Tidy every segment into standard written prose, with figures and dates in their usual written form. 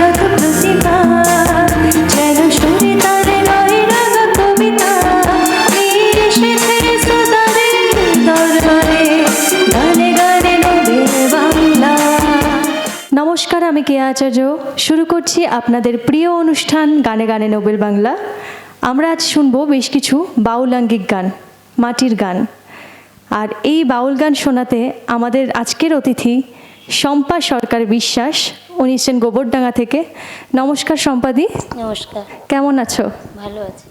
শত প্রতিবাদ, যেন সুরে তারে নয় রাঙা কবিতা, নিয়ে এসেছে শ্রোতাদের দরবারে গানে গানে নবীন বাংলা। নমস্কার, আমি কেয়া আচার্য। শুরু করছি আপনাদের প্রিয় অনুষ্ঠান গানে গানে নোবেল বাংলা। আমরা আজ শুনবো বেশ কিছু বাউল আঙ্গিক গান, মাটির গান। আর এই বাউল গান শোনাতে আমাদের আজকের অতিথি শম্পা সরকার বিশ্বাস, উনি এসেছেন গোবরডাঙ্গা থেকে। নমস্কার শম্পাদি। নমস্কার। কেমন আছো? ভালো আছি।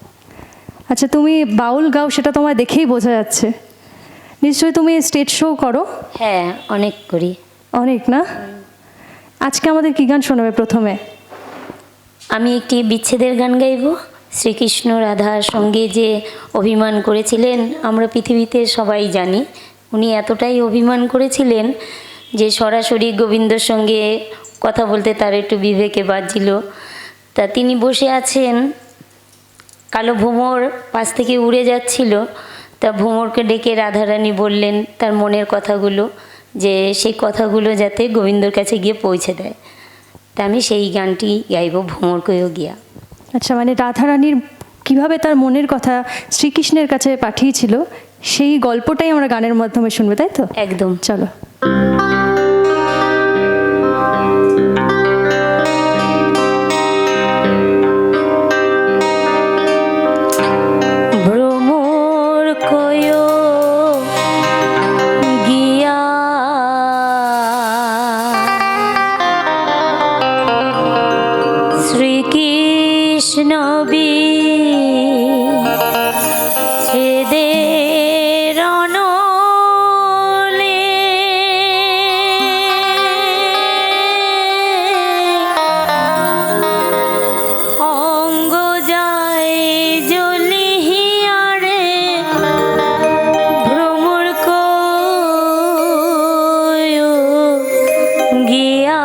আচ্ছা, তুমি বাউল গাও সেটা তোমায় দেখেই বোঝা যাচ্ছে। নিশ্চয়ই তুমি স্টেজ শো করো? হ্যাঁ, অনেক করি। অনেক না? আজকে আমাদের কি গান শোনাবে প্রথমে? আমি একটি বিচ্ছেদের গান গাইব। শ্রীকৃষ্ণ রাধার সঙ্গে যে অভিমান করেছিলেন আমরা পৃথিবীতে সবাই জানি। উনি এতটাই অভিমান করেছিলেন যে সরাসরি গোবিন্দর সঙ্গে কথা বলতে তার একটু বিবেকে বাজছিল। তা তিনি বসে আছেন, কালো ভ্রমর পাশ থেকে উড়ে যাচ্ছিল। তা ভ্রমরকে ডেকে রাধারানী বললেন তার মনের কথাগুলো, যে সেই কথাগুলো যাতে গোবিন্দর কাছে গিয়ে পৌঁছে দেয়। তা আমি সেই গানটি গাইব, ভ্রমরকেও গিয়া। আচ্ছা, মানে রাধারানীর কিভাবে তার মনের কথা শ্রীকৃষ্ণের কাছে পাঠিয়েছিল সেই গল্পটাই আমরা গানের মাধ্যমে শুনবো, তাই তো? একদম। চলো। ভ্রমর কয়ো গিয়া শ্রীকৃষ্ণ বিচ্ছেদের অনলে অঙ্গ যায় জ্বলিয়া রে ভ্রমর কয়ো গিয়া।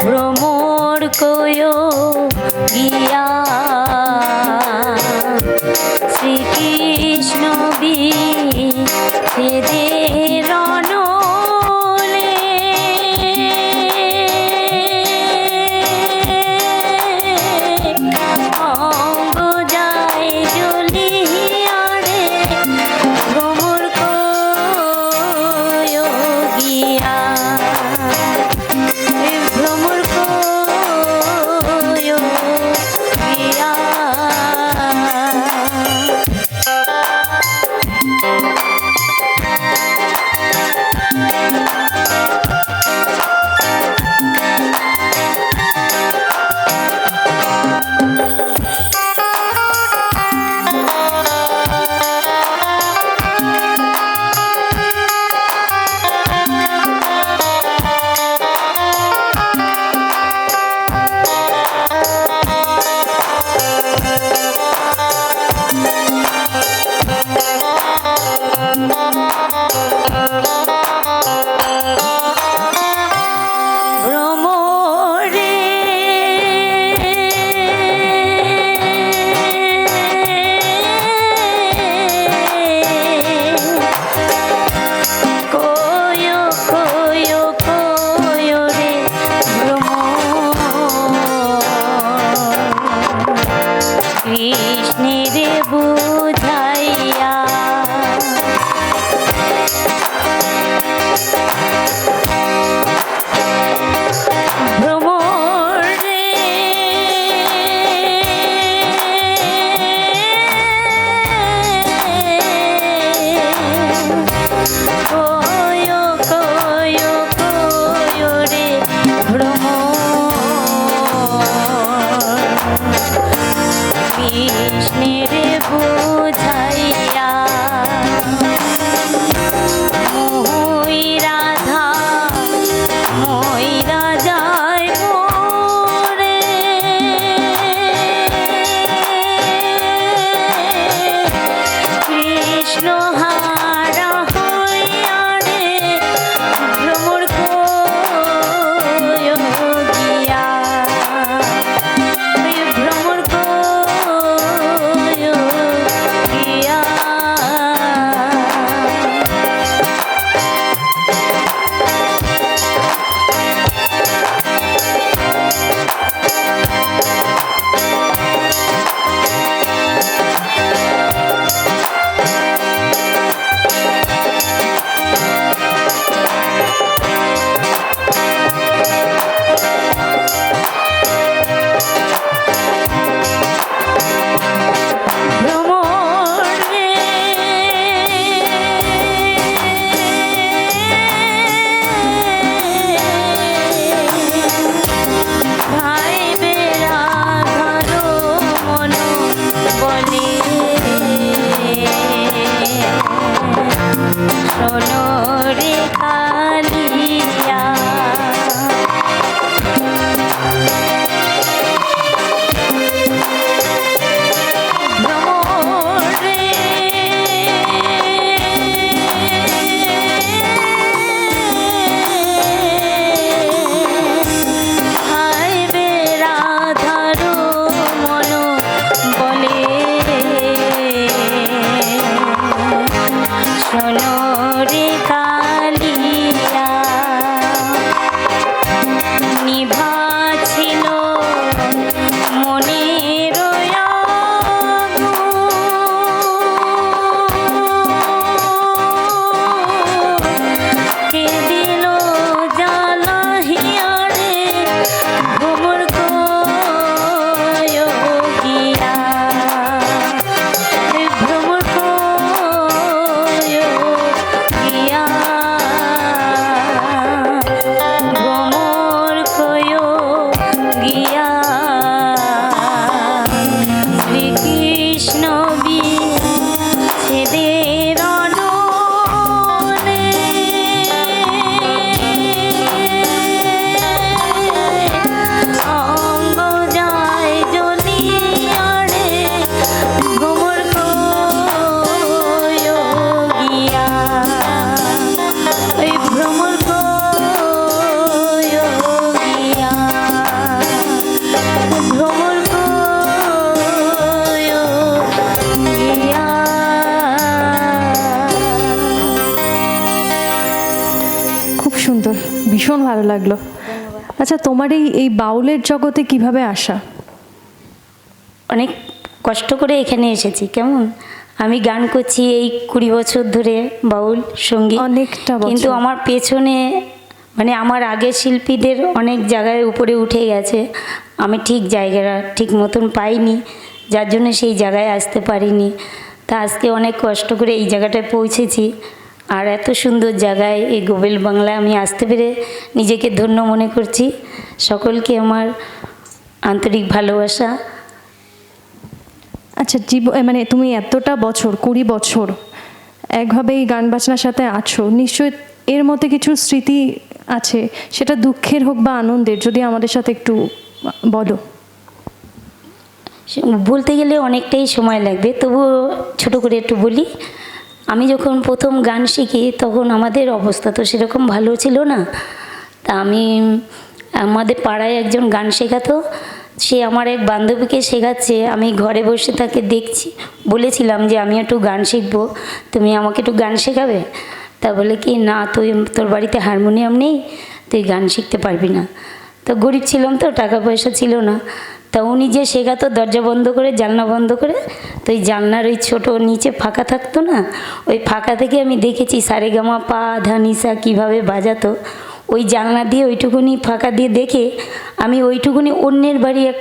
ভ্রমর কয়ো গিয়া শ্রীকৃষ্ণ বিচ্ছেদের অনলে অঙ্গ যায় জ্বলিয়া রে ভ্রমর কয়ো গিয়া। ভ্রমর কয়ো গিয়া। ভ্রমরে কয়ো কয়ো কয়ো রে ভ্রমর কৃষ্ণের বুঝাইয়া। ভ্রমর রে কয়ো কয়ো কয়ো রে ভ্রমর কৃষ্ণের যোগিয়া ওই ভ্রমর গো যোগিয়া সোনরে কালিয়া ভ্রমরে হাইবে রাধার মন বলে সোনরে কালিয়া নিভা ছিল মনের কে দিল জ্বালাহিয়া রে ভ্রমর গো যোগিয়া ভ্রমর গো যোগিয়া ভ্রমর গো যোগিয়া শ্রীকৃষ্ণ বিচ্ছেদের অননে অঙ্গ যায় জ্বলিয়া রে ভ্রমর গো যোগিয়া ওই ভ্রমর গো যোগিয়া ভ্রমর গো যোগিয়া। খুব সুন্দর, ভীষণ ভালো লাগলো। আচ্ছা, তোমার এই বাউলের জগতে কিভাবে আসা? অনেক কষ্ট করে এখানে এসেছি। কেমন আমি গান করছি এই 20 বছর ধরে বাউল সঙ্গীত, অনেকটা বছর। কিন্তু আমার পেছনে মানে আমার আগের শিল্পীদের অনেক জায়গায় উপরে উঠে গেছে, আমি ঠিক জায়গাটা ঠিক মতন পাইনি, যার জন্য সেই জায়গায় আসতে পারিনি। তা আজকে অনেক কষ্ট করে এই জায়গাটায় পৌঁছেছি। আর এত সুন্দর জায়গায় এই গোবেল বাংলায় আমি আসতে পেরে নিজেকে ধন্য মনে করছি। সকলকে আমার আন্তরিক ভালোবাসা। আচ্ছা, মানে তুমি এতটা বছর, 20 বছর একভাবে এই গান বাজনার সাথে আছো, নিশ্চয়ই এর মধ্যে কিছু স্মৃতি আছে, সেটা দুঃখের হোক বা আনন্দের, যদি আমাদের সাথে একটু বলো। বলতে গেলে অনেকটাই সময় লাগবে, তবুও ছোট করে একটু বলি। আমি যখন প্রথম গান শিখি তখন আমাদের অবস্থা তো সেরকম ভালো ছিল না। তা আমাদের পাড়ায় একজন গান শেখাতো, সে আমার এক বান্ধবীকে শেখাচ্ছে, আমি ঘরে বসে তাকে দেখছি। বলেছিলাম যে আমি একটু গান শিখবো, তুমি আমাকে একটু গান শেখাবে? তা বলে কি, না তোর বাড়িতে হারমোনিয়াম নেই, তুই গান শিখতে পারবি না। তো গরিব ছিলাম তো, টাকা পয়সা ছিল না। তা উনি যে শেখাতো দরজা বন্ধ করে, জানলা বন্ধ করে, তো ওই জানলার ওই ছোটো নিচে ফাঁকা থাকতো না, ওই ফাঁকা থেকে আমি দেখেছি সারেগামা পা ধা নিসা কীভাবে বাজাতো। ওই জানলা দিয়ে ওইটুকুনি ফাঁকা দিয়ে দেখে আমি ওইটুকুনি অন্যের বাড়ি এক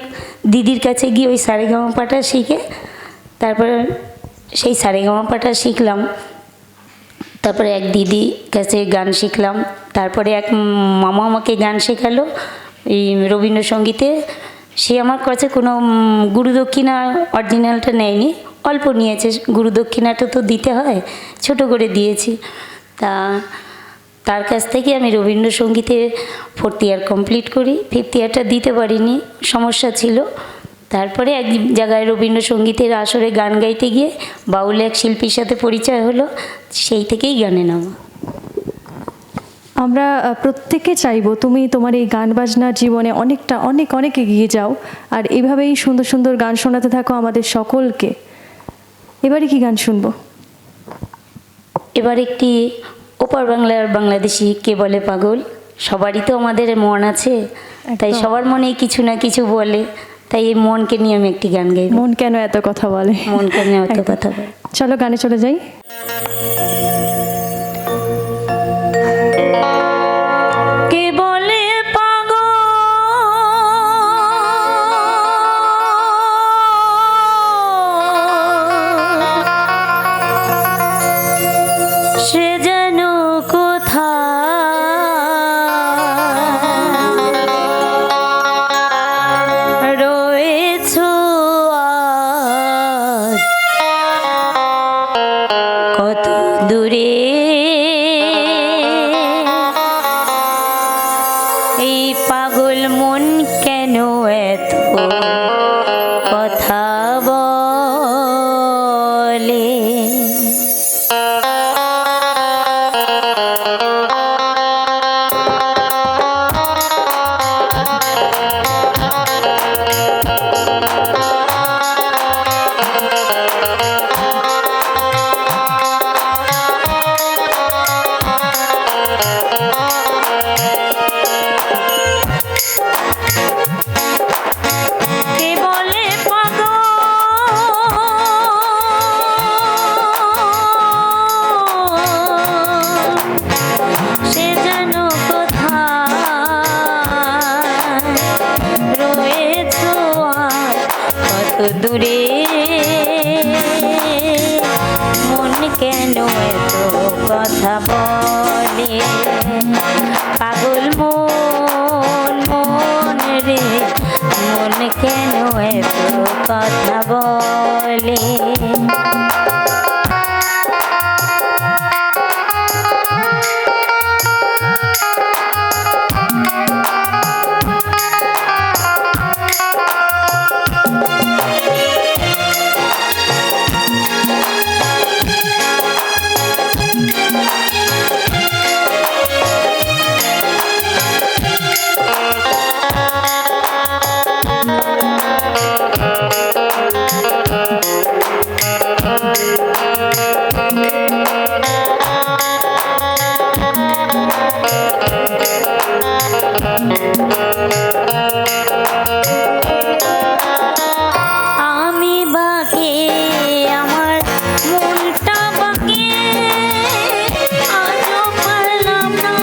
দিদির কাছে গিয়ে ওই সারেগামা পাটা শিখে তারপরে সেই সারেগামা পাটা শিখলাম। তারপরে এক দিদি কাছে গান শিখলাম। তারপরে এক মামা আমাকে গান শেখালো এই রবীন্দ্রসঙ্গীতে। সে আমার কাছে কোনো গুরুদক্ষিণা অরিজিনালটা নেয়নি, অল্প নিয়েছে। গুরুদক্ষিণাটা তো দিতে হয়, ছোট করে দিয়েছি। তার কাছ থেকে আমি রবীন্দ্রসঙ্গীতে 4th ইয়ার কমপ্লিট করি। 5th ইয়ারটা দিতে পারিনি, সমস্যা ছিল। তারপরে এক জায়গায় রবীন্দ্রসঙ্গীতের আসরে গান গাইতে গিয়ে বাউল এক শিল্পীর সাথে পরিচয় হলো, সেই থেকেই গানে নামা। আমরা প্রত্যেকে চাইবো তুমি তোমার এই গান বাজনার জীবনে অনেকটা অনেক অনেক এগিয়ে যাও, আর এইভাবেই সুন্দর সুন্দর গান শোনাতে থাকো আমাদের সকলকে। এবারে কি গান শুনবো? এবার একটি ওপার বাংলার বাংলাদেশি কে বলে পাগল। সবারই তো আমাদের মন আছে, তাই একদম। সবার মনেই কিছু না কিছু বলে, তাই এই মনকে নিয়ে আমি একটি গান গাইব। মন কেন এত কথা বলে? মন কেন এত একদম। কথা বলে। চলো গানে চলে যাই। কে বলে পাগল, সে যেন কোথায় রয়েছো আজ, কত দূরে এই পাগল মন কেন এত কথা বলে। কে বলে পাগল, সে যেন কোথায় রয়েছো আজ, কত দূরে মন কেন এত কথা বলে। পাগল মন মন রে, মন কেন এত কথা বলে। আমি বাকে আমার মনটা বাকে, আজও পারলাম না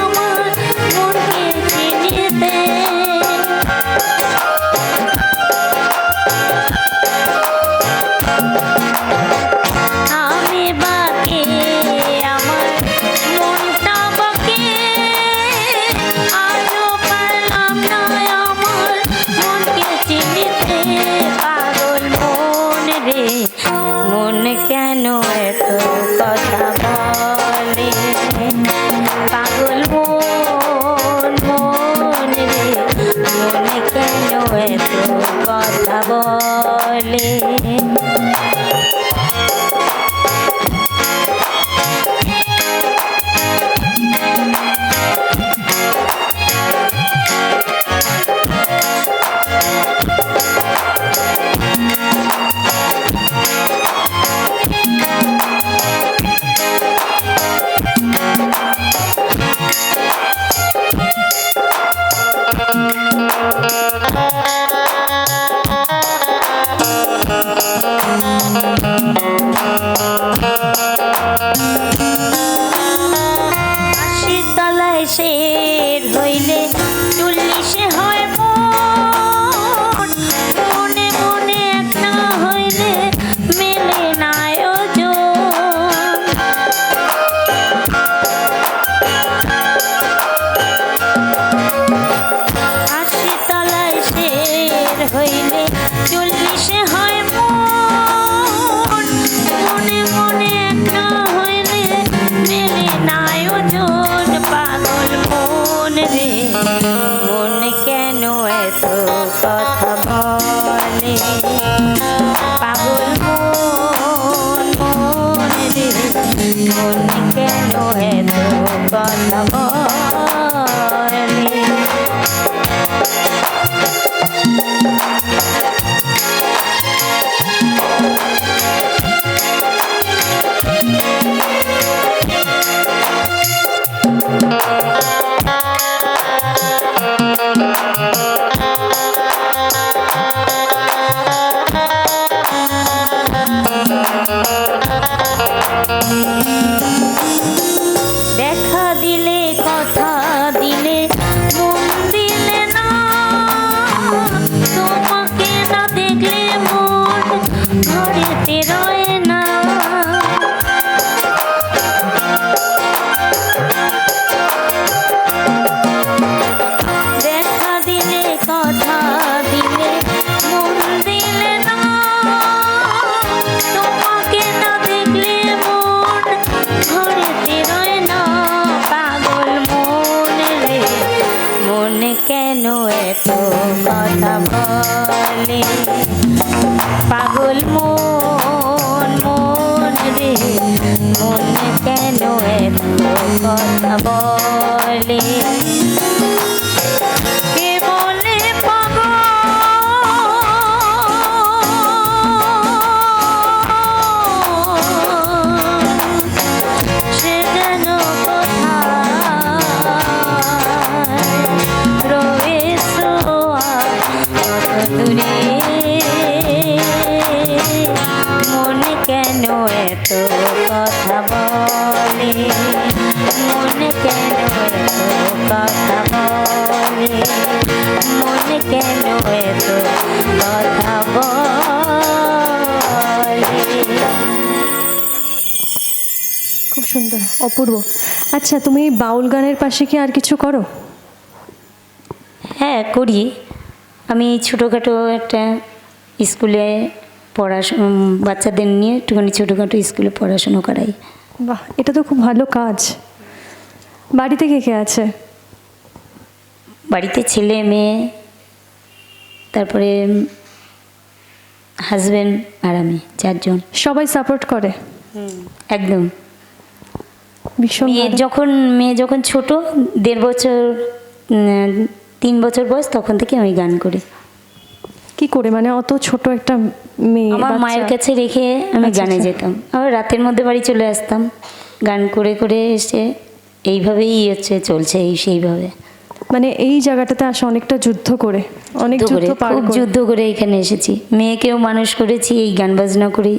আমার মনকে চিনিতে। আমি বাকে আমার মনটা বাকে, আজও পারলাম না আমার মনকে চিনিতে। পাগল মন রে, মন কেন এত কথা বলে। পাগল মন মন রে, মন কেন এত কথা বলে। আশির তলায় শের হইলে চল্লিশে হয় মন, মনে মনে এক না হইলে মেলে না আয়োজন। আশির তলায় শের হইলে চল্লিশে হয় মন, মনে মনে এক না হইলে মেলে না আয়োজন। পাগল মন রে, মন কেন এত কথা বলে। পাগল মন মন রে, মন কেন এত কথা বলে। দেখা দিলে কথা দিলে মন দিলে না, তোমাকে না দেখলে মন ঘরেতে রয় না। দেখা দিলে কথা দিলে মন দিলে না, তোমাকে না দেখলে মন ঘরেতে রয় না। পাগল মন রে মন কেন এত কথা বলে, পাগল মন মন রে মন কেন এত কথা বলে। কে বলে পাগল সে যেন কোথায় রয়েছো কত দূরে, মন কেন এত কথা বলে, মন কেন এত কথা বলে, মন কেন এত কথা বলে। খুব সুন্দর, অপূর্ব। আচ্ছা, তুমি বাউল গানের পাশে কি আর কিছু করো? হ্যাঁ, করি। আমি ছোটোখাটো একটা স্কুলে বাচ্চাদের নিয়ে একটুখানি ছোটোখাটো স্কুলে পড়াশুনো করাই। বাহ, এটা তো খুব ভালো কাজ। বাড়িতে কে কে আছে? বাড়িতে ছেলে মেয়ে, তারপরে হাজব্যান্ড আর আমি, 4 জন। সবাই সাপোর্ট করে? একদম। ভীষণ ভালো। মেয়ে যখন ছোট, 1.5 বছর 3 বছর বয়স, তখন থেকে আমি গান করি। কি করে, মানে অত ছোট একটা মেয়ে আমার বাচ্চা? মায়ের কাছে রেখে আমি আচ্ছা, গানে আচ্ছা। যেতাম, আবার রাতের মধ্যে বাড়ি চলে আসতাম। গান করে করে এসে এইভাবেই চলছে সেইভাবে। মানে এই জায়গাটাতে আসে অনেকটা যুদ্ধ করে, অনেক যুদ্ধ পার খুব করে। যুদ্ধ করে এখানে এসেছি। মেয়েকেও মানুষ করেছি এই গান বাজনা করেই।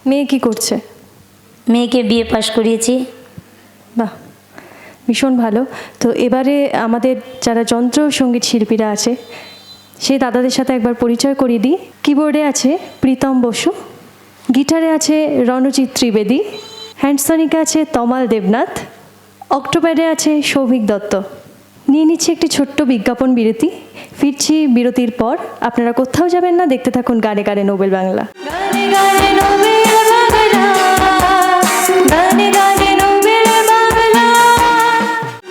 মেয়ে কি করছে? মেয়েকে বিয়ে পাশ করিয়েছি। বাহ, ভীষণ ভালো। তো এবারে আমাদের যারা যন্ত্র সঙ্গীত শিল্পীরা আছে সেই দাদাদের সাথে একবার পরিচয় করিয়ে দিই। কিবোর্ডে আছে প্রীতম বসু, গিটারে আছে রণজিৎ ত্রিবেদী, হ্যান্ডসনিকে আছে তমাল দেবনাথ, অক্টোপ্যাডে আছে সৌভিক দত্ত। নিয়ে নিচ্ছে একটি ছোট্ট বিজ্ঞাপন বিরতি। ফিরছি বিরতির পর। আপনারা কোথাও যাবেন না, দেখতে থাকুন গানে গানে নোবেল বাংলা। গানে গানে নোবেল বাংলা, গানে গানে নোবেল বাংলা,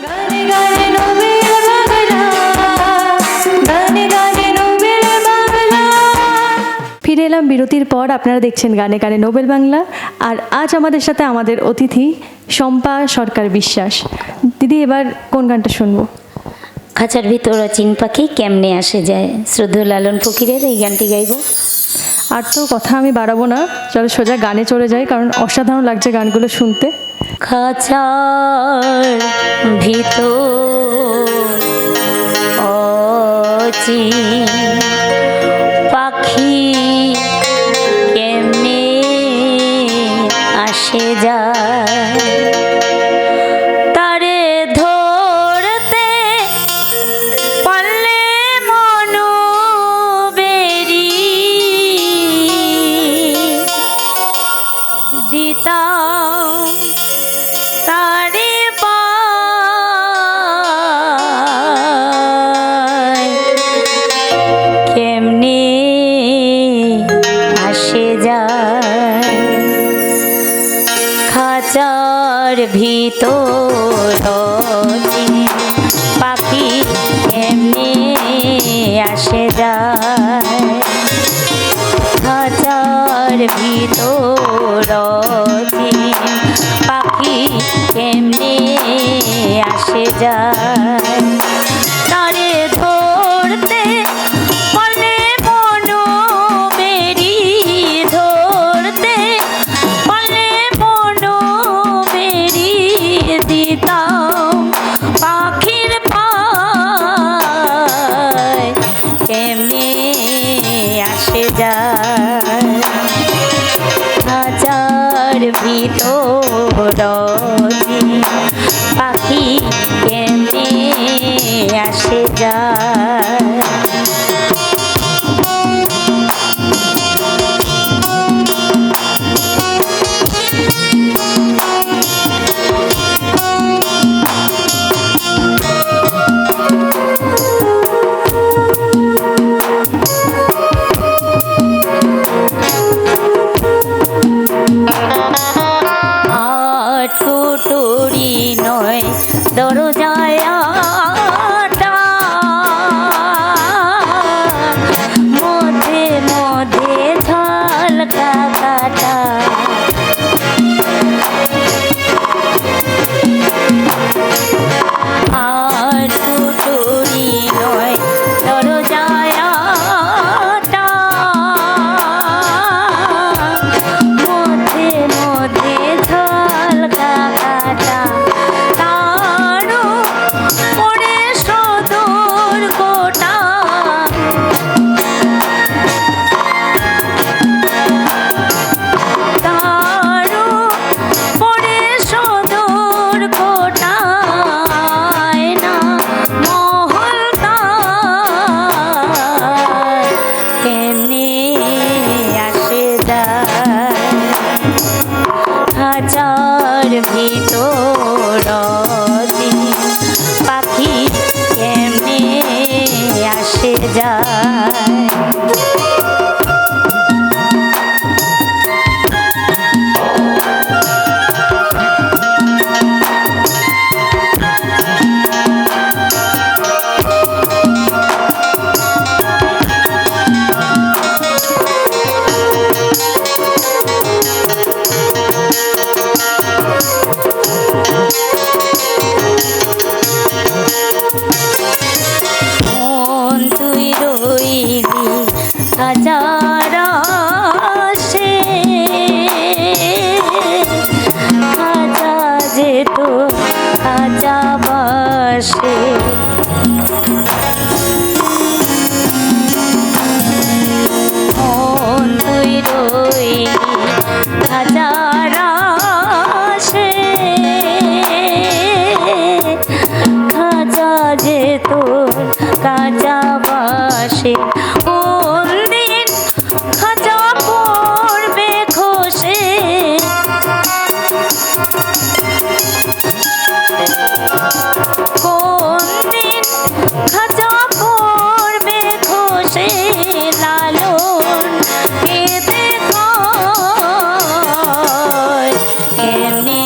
গানে গানে নোবেল বাংলা, গানে গানে নোবেল বাংলা। ফিরে এলাম বিরতির পর। আপনারা দেখছেন গানে গানে নোবেল বাংলা। আর আজ আমাদের সাথে আমাদের অতিথি শম্পা সরকার বিশ্বাস। দিদি, এবার কোন গানটা শুনবো? খাঁচার ভিতর অচিন পাখি কেমনে আসে যায়, শ্রদ্ধেয় লালন ফকিরের এই গানটি গাইব। আর তো কথা আমি বাড়াবো না, চলো সোজা গানে চলে যাই, কারণ অসাধারণ লাগছে গানগুলো শুনতে। খাঁচার ভিতর অচিন পাখি কেমনে আসে যায়, তারে ধরতে পারলে মনো বেরি দিতাম তারে পায়, কেমনে আসে যায় খাঁচার ভিতর অচিন পাখি কেমনে আসে যায়, খাঁচার ভিতর অচিন পাখি কেমনে আসে যায়, তারে ধরতে পারলে মনো বেরি, ধরতে পারলে মনো বেরি দিতাম পাখির পায়, যায়। আটকুটুরি নয় দরজায় আটা, মধ্যে মধ্যে ঝালকা কাটা। আটকুটুরি নয় দরজায় আটা, মধ্যে মধ্যে ঝালকা কাটা। তারও পড়ে সদর কোটা, তারও পড়ে সদর কোটায় না মহল তার কেমনে আসে যায়। হাজার ভিতর পাখি কেমনে আসে যায়। মন তুই রইলি হাজার আশে, হাজা যেত হাজা বাসে। মন তুই রইলি হাজার আশে, খাজা যেত কাজা বাসে। কোন দিন খাজা পড়বে খসে, কোন দিন খাজা পড়বে খসে। লালন কেঁদে কয় কেমনে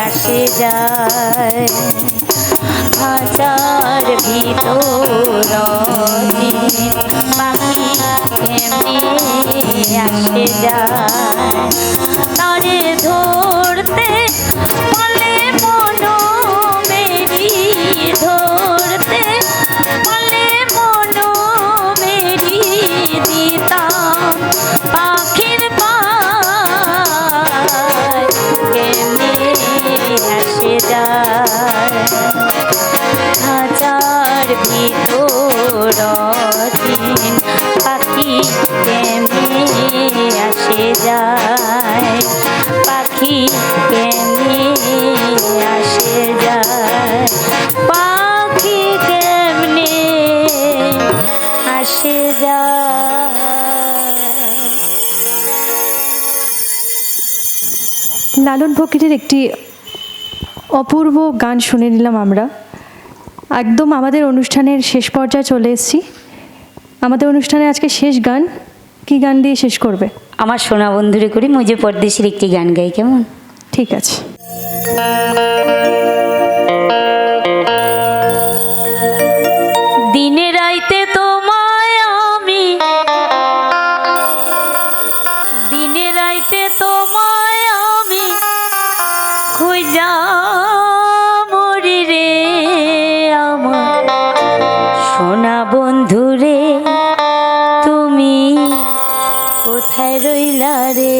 আসে যায়। হাজার ভিতর পাখি কেমনে আসে যায়। তারে ধরতে পালে মন মেরি, ধরতে পালে মন মেরি, দিতাম পাখির পায় কেমনে আসে যায়। হাজার ভিতর পাখি কেমনে আসে যায়। পাখি কেমনে আসে যায়। পাখি কেমনে আসে যায়। লালন ফকিরের একটি অপূর্ব গান শুনে নিলাম আমরা। একদম আমাদের অনুষ্ঠানের শেষ পর্যায়ে চলে এসেছি। আমাদের অনুষ্ঠানে আজকে শেষ গান, কি গান দিয়ে শেষ করবে? আমার সোনা বন্ধুরে করি মুঝে পরদেশের একটি গান গাই, কেমন? ঠিক আছে। দিনে রাইতে তোমায় আমি, দিনে রাইতে তোমায় আমি খুঁজা মরি রে, আমার সোনা বন্ধু রে তুমি কোথায় রইলা রে।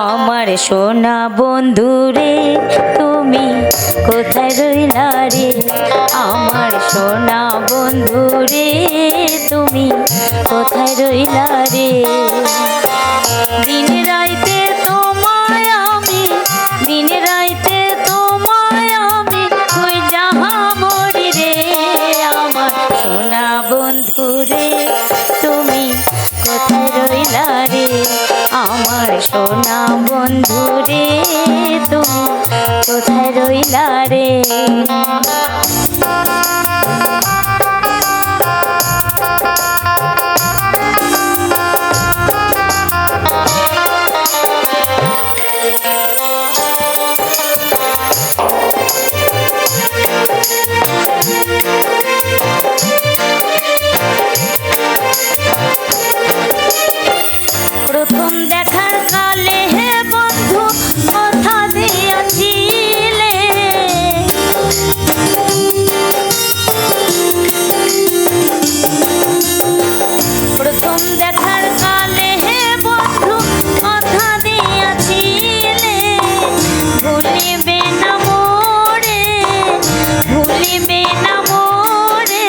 আমার সোনা বন্ধু রে তুমি কোথায় রইলা রে। আমার সোনা বন্ধু রে তুমি কোথায় রইলা রে। দিনে রাইতে তোমায় আমি, দিনে রাইতে তোমায় আমি খুঁজা মরি রে, বন্ধু রে তুমি কোথায় রইলা রে আমার সোনা বন্ধু রে তুমি কোথায় রইলা রে প্রথম দেখার কালে হে বন্ধু কথা দিয়াছিলে প্রথম দেখার কালে হে বন্ধু কথা দিয়াছিলে ভুলিবে না মোরে ভুলিবে না মোরে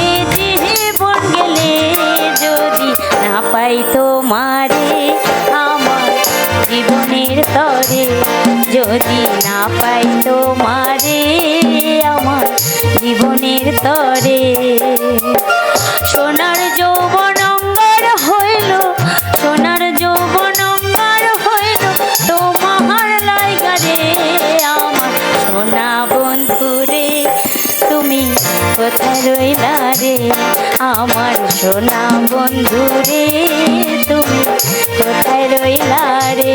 এ জীবন গেলে যদি না পাই তোমারে আমার জীবনের তরে যদি না পাই তোমারে আমার জীবনের তরে সোনার যৌবন অঙ্গার হইল সোনার যৌবন অঙ্গার হইল তোমার লাইগা রে আমার সোনা বন্ধু রে তুমি কোথায় রইলা রে আমার সোনা বন্ধু রে তুমি কোথায় রইলা রে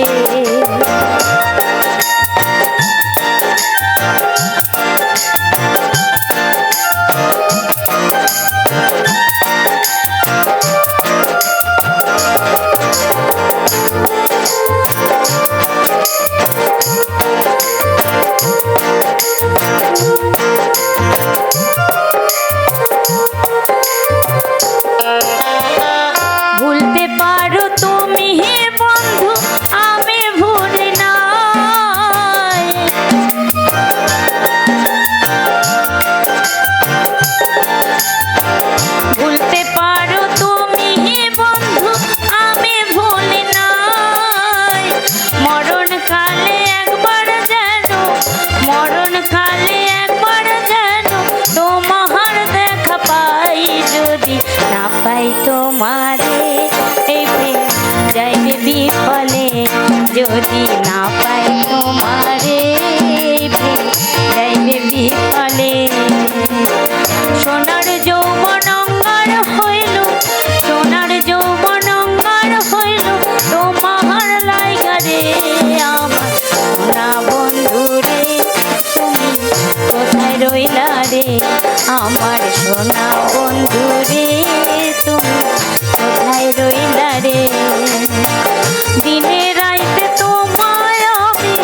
ভুলতে পারো তুমি হে বন্ধু আমি ভুলি নাই ভুলতে পারো তুমি হে বন্ধু আমি ভুলি নাই মরণ কালে একবার যেন মরণ কালে একবার যেন তোমার দেখা পাই যদি না পাই তোমারে এই প্রেম যাইবে বিফলে যদি না পাই তোমারে এই প্রেম যাইবে বিফলে সোনার যৌবন অঙ্গার হইল সোনার যৌবন অঙ্গার হইল তোমার লাইগা রে আমার সোনা বন্ধু রে তুমি কোথায় রইলা রে আমার সোনা বন্ধু রে তুমি কোথায় রইলা রে দিনে রাইতে তোমায় আমি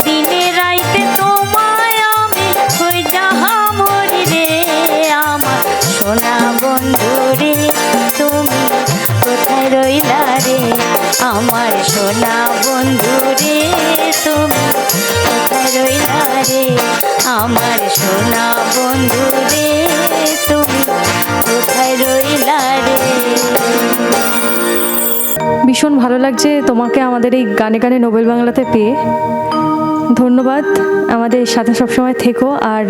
দিনে রাইতে তোমায় আমি হই যাহা মরি রে আমার সোনা বন্ধু রে তুমি কোথায় রইলা রে আমার সোনা বন্ধু রে তুমি কোথায় রইলা রে আমার সোনা বন্ধু রে তুমি কোথায় রইলা রে ভীষণ ভালো লাগছে তোমাকে আমাদের এই গানে গানে নোবেল বাংলাতে পেয়ে। ধন্যবাদ, আমাদের সাথে সবসময় থেকো। আর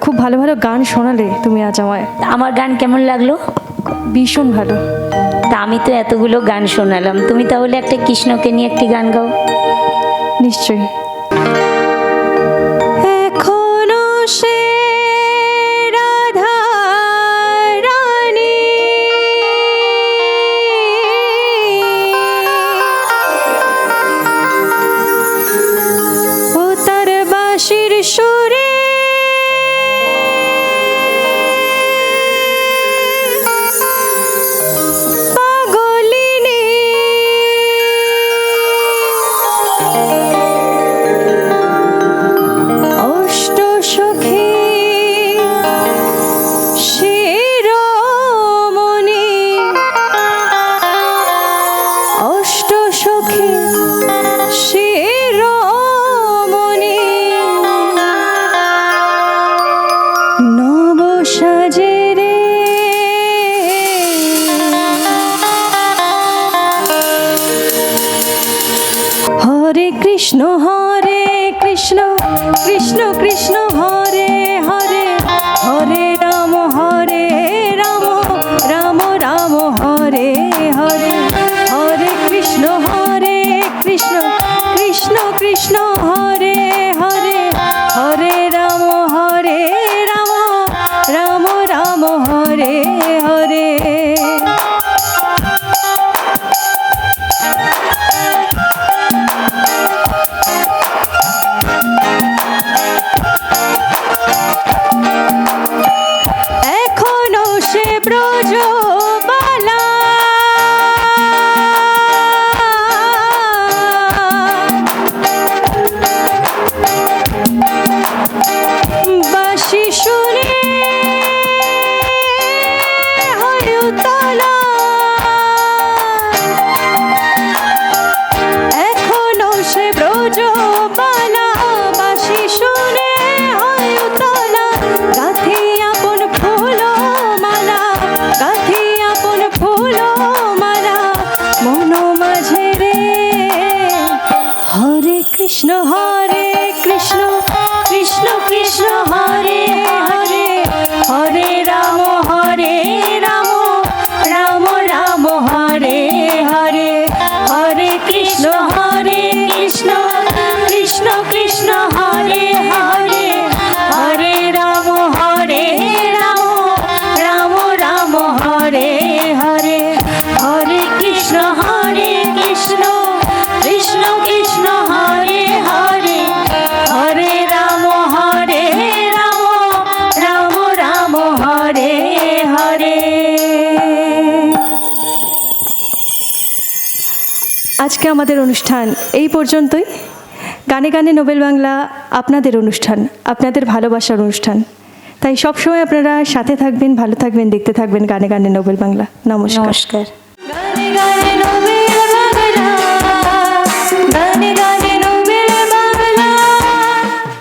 খুব ভালো ভালো গান শোনালে তুমি আজ আমায়। আমার গান কেমন লাগলো? ভীষণ ভালো। তা আমি তো এতগুলো গান শোনালাম, তুমি তাহলে একটা কৃষ্ণকে নিয়ে একটি গান গাও। নিশ্চয়ই। এখনো সে রাধা রানী ও তার বাঁশির সুরে পাগলিনী অষ্ট সখী শিরোমণি অষ্ট সখী শিরোমণি নব সাজে রে হরে কৃষ্ণ কৃষ্ণ কৃষ্ণ হরে হরে হরে রাম হরে হরে। এখনো সে ব্রজবালা, বাঁশি শুনে হয় উতলা। এখনো সে ব্রজবালা, বাঁশি শুনে হয় উতলা। গাঁথি আপন ফুলমালা, গাঁথি আপন ফুলমালা মন মাঝে রে। হরে কৃষ্ণ কৃষ্ণ কৃষ্ণ হরে হরে, হরে রাম রাম রাম হরে হরে। হরে কৃষ্ণ কৃষ্ণ কৃষ্ণ হরে হরে, হরে রাম রাম রাম হরে হরে। হরে কৃষ্ণ কৃষ্ণ কৃষ্ণ হরে হরে, হরে রাম রাম রাম হরে হরে। আজকে আমাদের অনুষ্ঠান এই পর্যন্তই। গানে গানে নোবেল বাংলা আপনাদের অনুষ্ঠান, আপনাদের ভালোবাসার অনুষ্ঠান। তাই সবসময় আপনারা সাথে থাকবেন, ভালো থাকবেন, দেখতে থাকবেন গানে গানে নোবেল বাংলা। নমস্কার। নমস্কার। গানে গানে